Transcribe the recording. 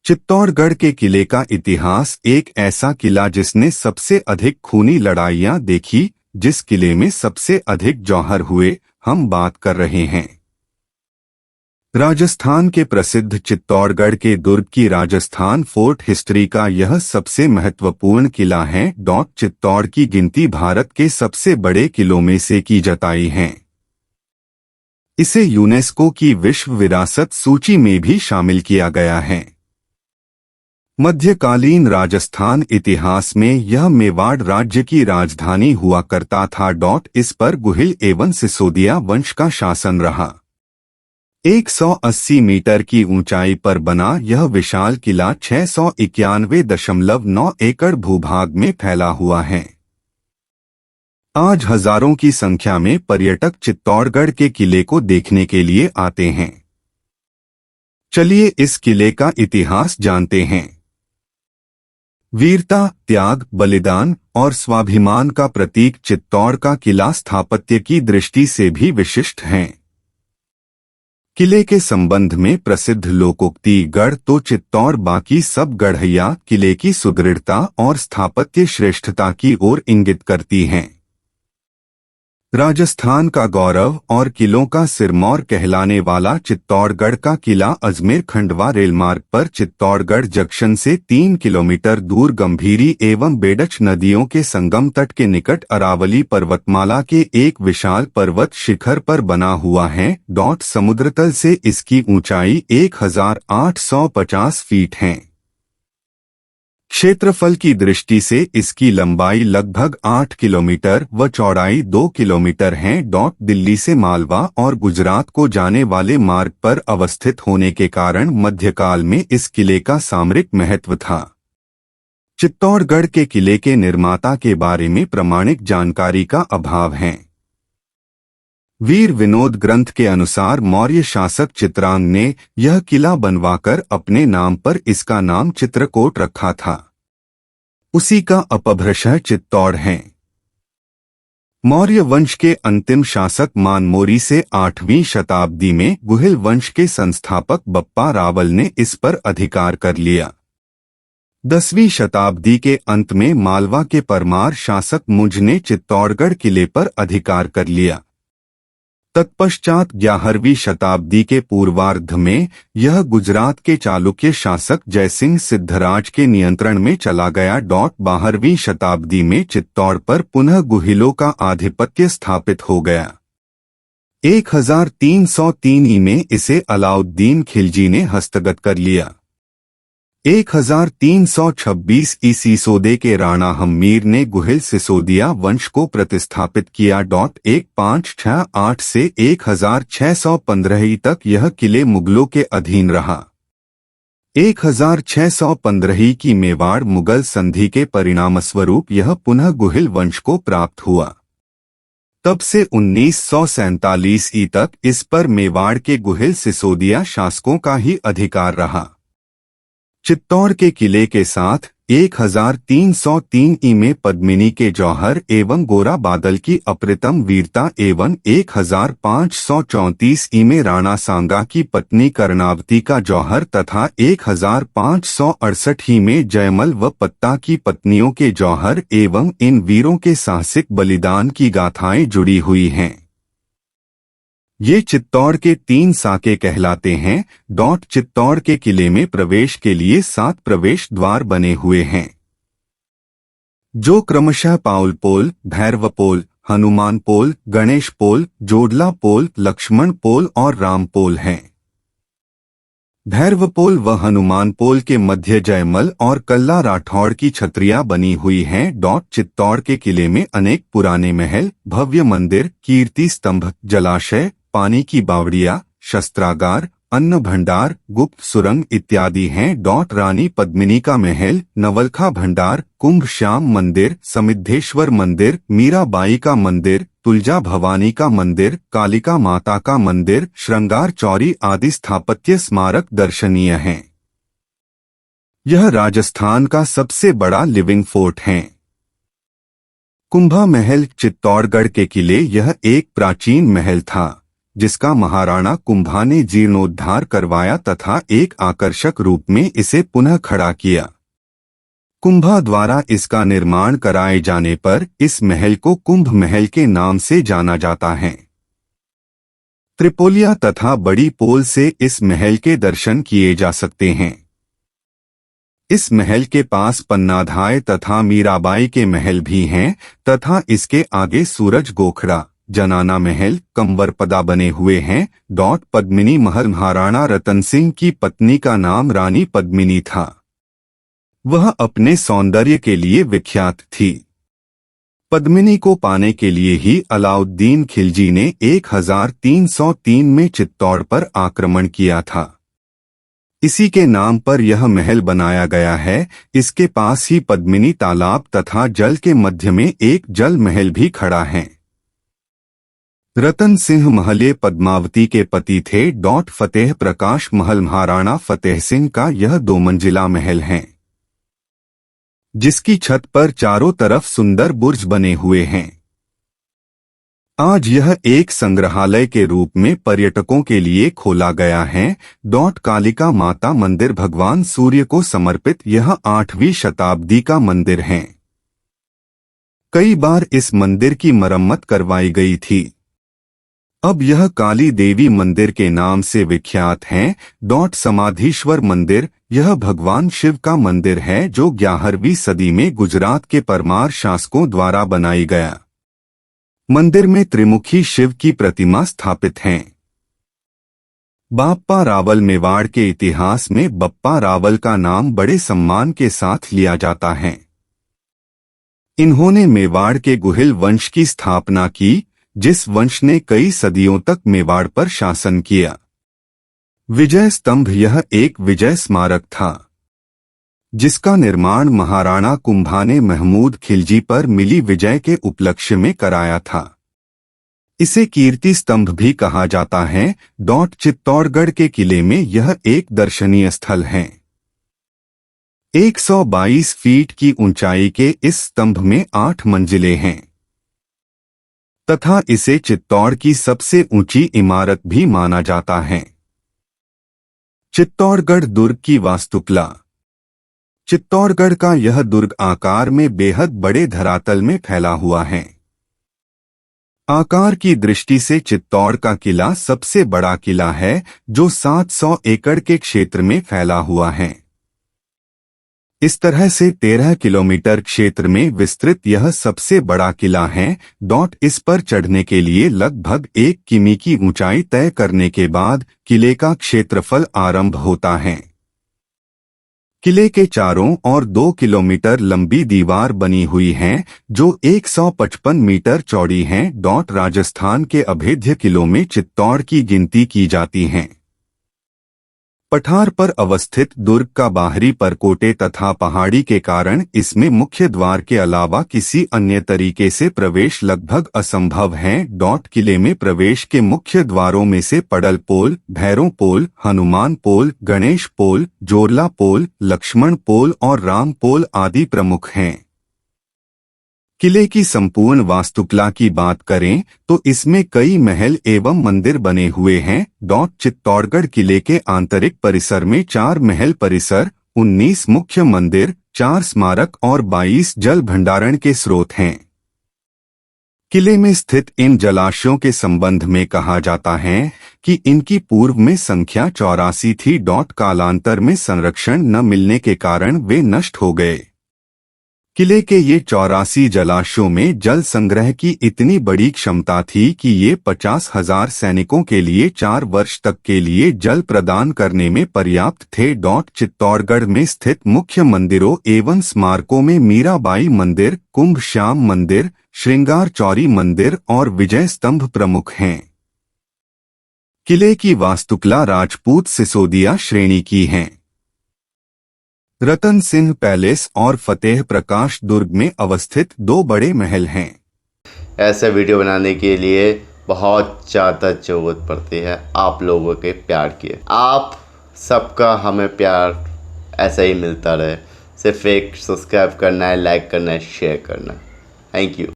चित्तौड़गढ़ के किले का इतिहास एक ऐसा किला जिसने सबसे अधिक खूनी लड़ाइयां देखी, जिस किले में सबसे अधिक जौहर हुए, हम बात कर रहे हैं। राजस्थान के प्रसिद्ध चित्तौड़गढ़ के दुर्ग की राजस्थान फोर्ट हिस्ट्री का यह सबसे महत्वपूर्ण किला है। चित्तौड़ की गिनती भारत के सबसे बड़े किलों में से की जाती है। इसे यूनेस्को की विश्व विरासत सूची में भी शामिल किया गया है। मध्यकालीन राजस्थान इतिहास में यह मेवाड़ राज्य की राजधानी हुआ करता था। इस पर गुहिल एवं सिसोदिया वंश का शासन रहा। 180 मीटर की ऊंचाई पर बना यह विशाल किला 691.9 एकड़ भूभाग में फैला हुआ है। आज हजारों की संख्या में पर्यटक चित्तौड़गढ़ के किले को देखने के लिए आते हैं। चलिए इस किले का इतिहास जानते हैं। वीरता, त्याग, बलिदान और स्वाभिमान का प्रतीक चित्तौड़ का किला स्थापत्य की दृष्टि से भी विशिष्ट है। किले के संबंध में प्रसिद्ध लोकोक्ति गढ़ तो चित्तौड़ बाकी सब गढ़ैया किले की सुदृढ़ता और स्थापत्य श्रेष्ठता की ओर इंगित करती हैं। राजस्थान का गौरव और किलों का सिरमौर कहलाने वाला चित्तौड़गढ़ का किला अजमेर खंडवा रेलमार्ग पर चित्तौड़गढ़ जंक्शन से 3 किलोमीटर दूर गंभीरी एवं बेडच नदियों के संगम तट के निकट अरावली पर्वतमाला के एक विशाल पर्वत शिखर पर बना हुआ है। समुद्रतल से इसकी ऊंचाई 1850 फीट है। क्षेत्रफल की दृष्टि से इसकी लंबाई लगभग 8 किलोमीटर व चौड़ाई 2 किलोमीटर है। दिल्ली से मालवा और गुजरात को जाने वाले मार्ग पर अवस्थित होने के कारण मध्यकाल में इस किले का सामरिक महत्व था। चित्तौड़गढ़ के किले के निर्माता के बारे में प्रामाणिक जानकारी का अभाव है। वीर विनोद ग्रंथ के अनुसार मौर्य शासक चित्रांग ने यह किला बनवाकर अपने नाम पर इसका नाम चित्रकोट रखा था। उसी का अपभ्रंश चित्तौड़ है। मौर्य वंश के अंतिम शासक मानमोरी से 8वीं शताब्दी में गुहिल वंश के संस्थापक बप्पा रावल ने इस पर अधिकार कर लिया। 10वीं शताब्दी के अंत में मालवा के परमार शासक मुंज ने चित्तौड़गढ़ किले पर अधिकार कर लिया। तत्पश्चात 11वीं शताब्दी के पूर्वार्ध में यह गुजरात के चालुक्य शासक जयसिंह सिद्धराज के नियंत्रण में चला गया। 12वीं शताब्दी में चित्तौड़ पर पुनः गुहिलों का आधिपत्य स्थापित हो गया। 1303 ई में इसे अलाउद्दीन खिलजी ने हस्तगत कर लिया। 1326 ई सिसोदे के राणा हम्मीर ने गुहिल सिसोदिया वंश को प्रतिस्थापित किया। 1568 से 1615 तक यह किले मुगलों के अधीन रहा। 1615 की मेवाड़ मुगल संधि के परिणामस्वरूप यह पुनः गुहिल वंश को प्राप्त हुआ। तब से 1947 ई तक इस पर मेवाड़ के गुहिल सिसोदिया शासकों का ही अधिकार रहा। चित्तौड़ के किले के साथ 1303 ई में पद्मिनी के जौहर एवं गोरा बादल की अप्रतिम वीरता एवं 1534 ई में राणा सांगा की पत्नी कर्णावती का जौहर तथा 1568 ई में जयमल व पत्ता की पत्नियों के जौहर एवं इन वीरों के साहसिक बलिदान की गाथाएं जुड़ी हुई हैं। ये चित्तौड़ के 3 साके कहलाते हैं। चित्तौड़ के किले में प्रवेश के लिए 7 प्रवेश द्वार बने हुए हैं, जो क्रमशः पाउल पोल, भैरव पोल, हनुमान पोल, गणेश पोल, जोडला पोल, लक्ष्मण पोल और राम पोल हैं। भैरव पोल व हनुमान पोल के मध्य जयमल और कल्ला राठौड़ की छतरियां बनी हुई हैं। चित्तौड़ के किले में अनेक पुराने महल, भव्य मंदिर, कीर्ति स्तंभ, जलाशय, पानी की बावड़िया, शस्त्रागार, अन्न भंडार, गुप्त सुरंग इत्यादि हैं। रानी पद्मिनी का महल, नवलखा भंडार, कुंभ श्याम मंदिर, समिद्धेश्वर मंदिर, मीराबाई का मंदिर, तुलजा भवानी का मंदिर, कालिका माता का मंदिर, श्रृंगार चौरी आदि स्थापत्य स्मारक दर्शनीय हैं। यह राजस्थान का सबसे बड़ा लिविंग फोर्ट है। कुंभा महल चित्तौड़गढ़ के किले यह एक प्राचीन महल था। जिसका महाराणा कुंभा ने जीर्णोद्धार करवाया तथा एक आकर्षक रूप में इसे पुनः खड़ा किया। कुंभा द्वारा इसका निर्माण कराए जाने पर इस महल को कुंभ महल के नाम से जाना जाता है। त्रिपोलिया तथा बड़ी पोल से इस महल के दर्शन किए जा सकते हैं। इस महल के पास पन्नाधाय तथा मीराबाई के महल भी हैं तथा इसके आगे सूरज गोखड़ा, जनाना महल, कंवरपदा बने हुए हैं। पद्मिनी महल महाराणा रतन सिंह की पत्नी का नाम रानी पद्मिनी था। वह अपने सौंदर्य के लिए विख्यात थी। पद्मिनी को पाने के लिए ही अलाउद्दीन खिलजी ने 1303 में चित्तौड़ पर आक्रमण किया था। इसी के नाम पर यह महल बनाया गया है। इसके पास ही पद्मिनी तालाब तथा जल के मध्य में एक जल महल भी खड़ा है। रतन सिंह महले पद्मावती के पति थे। फतेह प्रकाश महल महाराणा फतेह सिंह का यह 2 मंजिला महल है, जिसकी छत पर चारों तरफ सुंदर बुर्ज बने हुए हैं। आज यह एक संग्रहालय के रूप में पर्यटकों के लिए खोला गया है। कालिका माता मंदिर भगवान सूर्य को समर्पित यह 8वीं शताब्दी का मंदिर है। कई बार इस मंदिर की मरम्मत करवाई गई थी। अब यह काली देवी मंदिर के नाम से विख्यात है। समाधीश्वर मंदिर, यह भगवान शिव का मंदिर है जो 11वीं सदी में गुजरात के परमार शासकों द्वारा बनाई गया। मंदिर में त्रिमुखी शिव की प्रतिमा स्थापित है। बाप्पा रावल मेवाड़ के इतिहास में बप्पा रावल का नाम बड़े सम्मान के साथ लिया जाता है। इन्होंने मेवाड़ के गुहिल वंश की स्थापना की, जिस वंश ने कई सदियों तक मेवाड़ पर शासन किया। विजय स्तंभ, यह एक विजय स्मारक था जिसका निर्माण महाराणा कुंभा ने महमूद खिलजी पर मिली विजय के उपलक्ष्य में कराया था। इसे कीर्ति स्तंभ भी कहा जाता है। चित्तौड़गढ़ के किले में यह एक दर्शनीय स्थल है। 122 फीट की ऊंचाई के इस स्तंभ में 8 मंजिलें हैं तथा इसे चित्तौड़ की सबसे ऊंची इमारत भी माना जाता है। चित्तौड़गढ़ दुर्ग की वास्तुकला। चित्तौड़गढ़ का यह दुर्ग आकार में बेहद बड़े धरातल में फैला हुआ है। आकार की दृष्टि से चित्तौड़ का किला सबसे बड़ा किला है, जो 700 एकड़ के क्षेत्र में फैला हुआ है। इस तरह से 13 किलोमीटर क्षेत्र में विस्तृत यह सबसे बड़ा किला है। इस पर चढ़ने के लिए लगभग 1 किमी की ऊंचाई तय करने के बाद किले का क्षेत्रफल आरंभ होता है। किले के चारों ओर 2 किलोमीटर लंबी दीवार बनी हुई है जो 155 मीटर चौड़ी है। राजस्थान के अभेद्य किलों में चित्तौड़ की गिनती की जाती है। पठार पर अवस्थित दुर्ग का बाहरी परकोटे तथा पहाड़ी के कारण इसमें मुख्य द्वार के अलावा किसी अन्य तरीके से प्रवेश लगभग असंभव है। किले में प्रवेश के मुख्य द्वारों में से पड़ल पोल, भैरों पोल, हनुमान पोल, गणेश पोल, जोरला पोल, लक्ष्मण पोल और राम पोल आदि प्रमुख हैं। किले की संपूर्ण वास्तुकला की बात करें तो इसमें कई महल एवं मंदिर बने हुए हैं। चित्तौड़गढ़ किले के आंतरिक परिसर में 4 महल परिसर, 19 मुख्य मंदिर, 4 स्मारक और 22 जल भंडारण के स्रोत हैं। किले में स्थित इन जलाशयों के संबंध में कहा जाता है कि इनकी पूर्व में संख्या 84 थी। कालांतर में संरक्षण न मिलने के कारण वे नष्ट हो गए। किले के ये 84 जलाशयों में जल संग्रह की इतनी बड़ी क्षमता थी कि ये 50,000 सैनिकों के लिए 4 वर्ष तक के लिए जल प्रदान करने में पर्याप्त थे। चित्तौड़गढ़ में स्थित मुख्य मंदिरों एवं स्मारकों में मीराबाई मंदिर, कुंभ श्याम मंदिर, श्रृंगार चौरी मंदिर और विजय स्तंभ प्रमुख हैं। किले की वास्तुकला राजपूत सिसोदिया श्रेणी की है। रतन सिंह पैलेस और फतेह प्रकाश दुर्ग में अवस्थित 2 बड़े महल हैं। ऐसे वीडियो बनाने के लिए बहुत ज़्यादा ज़रूरत पड़ती है आप लोगों के प्यार की। आप सबका हमें प्यार ऐसा ही मिलता रहे। सिर्फ एक सब्सक्राइब करना है, लाइक करना है, शेयर करना है। Thank you.